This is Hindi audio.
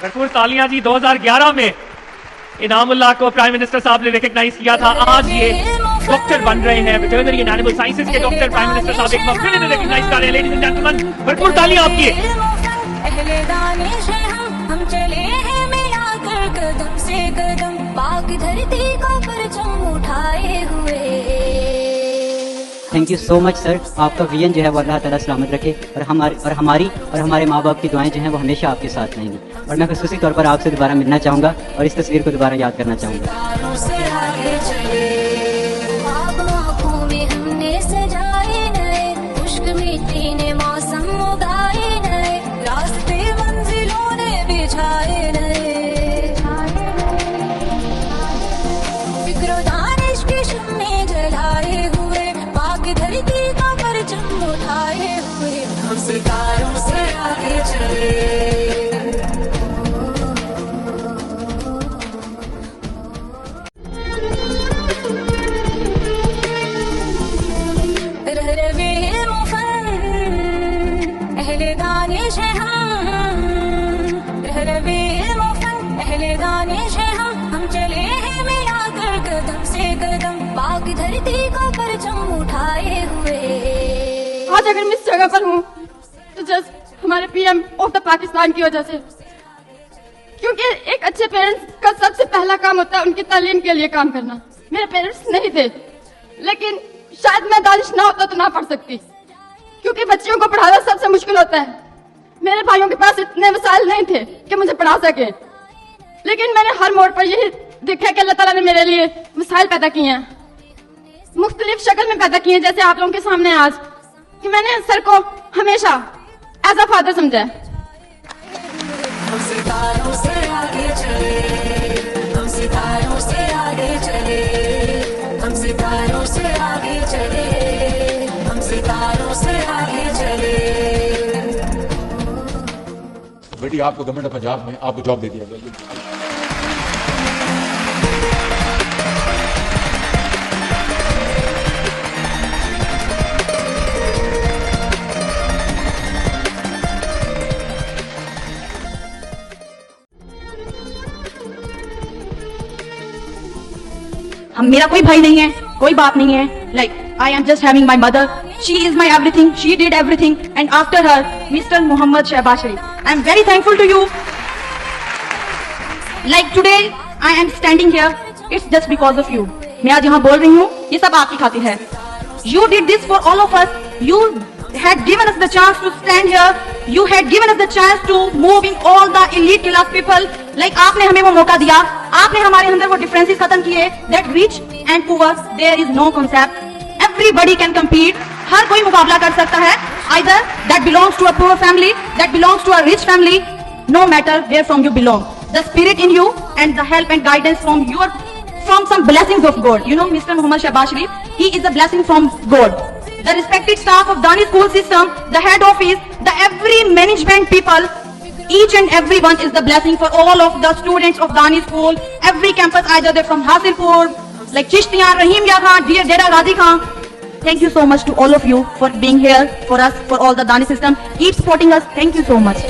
भरपूर तालियां जी। 2011 में इनामुल्लाह को प्राइम मिनिस्टर साहब ने रिकॉग्नाइज किया था। आज ये डॉक्टर बन रहे हैं, वेटरनरी एंड एनिमल साइंसेज के डॉक्टर प्राइम मिनिस्टर साहब एक मौके में रिकॉग्नाइज कर रहे हैं। लेडीज एंड जेंटलमैन, भरपूर तालियां आपकी। हम चले हैं मिलाकर कदम से कदम, पाक धरती को परचम उठाए हुए। Thank you so much sir. आपका विजन जो है वो अल्लाह ताला सलामत रखे और हमारे माँ बाप की दुआएं जो हैं वो हमेशा आपके साथ रहेंगी। और मैं खुसूसी तौर पर आपसे दोबारा मिलना चाहूँगा और इस तस्वीर को दोबारा याद करना चाहूँगा। सितारों से आगे चले, रहरवे मुफन अहले दानिश है हम, रहरवे मुफन अहले दानिश है हम चले हैं मिलाकर कदम से कदम, पाक धरती को परचम उठाए हुए। आज अगर मैं इस जगह पर हूँ तो जस्ट हमारे पीएम ऑफ द पाकिस्तान की वजह से, क्योंकि एक अच्छे पेरेंट्स का सबसे पहला काम होता है उनकी तालीम के लिए काम करना। मेरे पेरेंट्स नहीं थे, लेकिन शायद मैं दानिश ना होता तो ना पढ़ सकती, क्योंकि बच्चियों को पढ़ाना सबसे मुश्किल होता है। मेरे भाइयों के पास इतने वसाइल नहीं थे कि मुझे पढ़ा सके, लेकिन मैंने हर मोड़ पर यही देखा कि अल्लाह ताला ने मेरे लिए वसाइल पैदा किए हैं, मुख्तलिफ शक्ल में पैदा किए हैं। जैसे आप लोगों के सामने आज कि मैंने सर को हमेशा एज अ फादर समझा है। हम सितारों से आगे चले, हम सितारों से आगे चले, हम सितारों से आगे चले, हम सितारों से आगे चले। बेटी आपको गवर्नमेंट ऑफ पंजाब में आपको जॉब दे दिया गया। हम मेरा कोई भाई नहीं है, कोई बाप नहीं है। Like I am just having my mother, she is my everything, she did everything and after her mister Mohammad Shahbaz Sharif. I am very thankful to you. Like today I am standing here, it's just because of you. मैं आज यहाँ बोल रही हूँ, ये सब आपकी खातिर है। You did this for all of us. You had given us the chance to stand here. You had given us the chance to move in all the elite class people. Like आपने हमें वो मौका दिया, आपने हमारे अंदर वो differences खत्म किए. That rich and poor, there is no concept. Everybody can compete. हर कोई मुकाबला कर सकता है. Either that belongs to a poor family, that belongs to a rich family. No matter where from you belong. The spirit in you and the help and guidance from some blessings of God. You know, Mr. Mohammad Shahbaz Sharif, he is a blessing from God. The respected staff of Dani school system, the head office, the every management people, each and everyone is the blessing for all of the students of Dani school. Every campus, either they're from Hasilpur, like Chishtiyan, Rahim Khan, Dera Razi Khan. Thank you so much to all of you for being here for us, for all the Dani system. Keep supporting us. Thank you so much.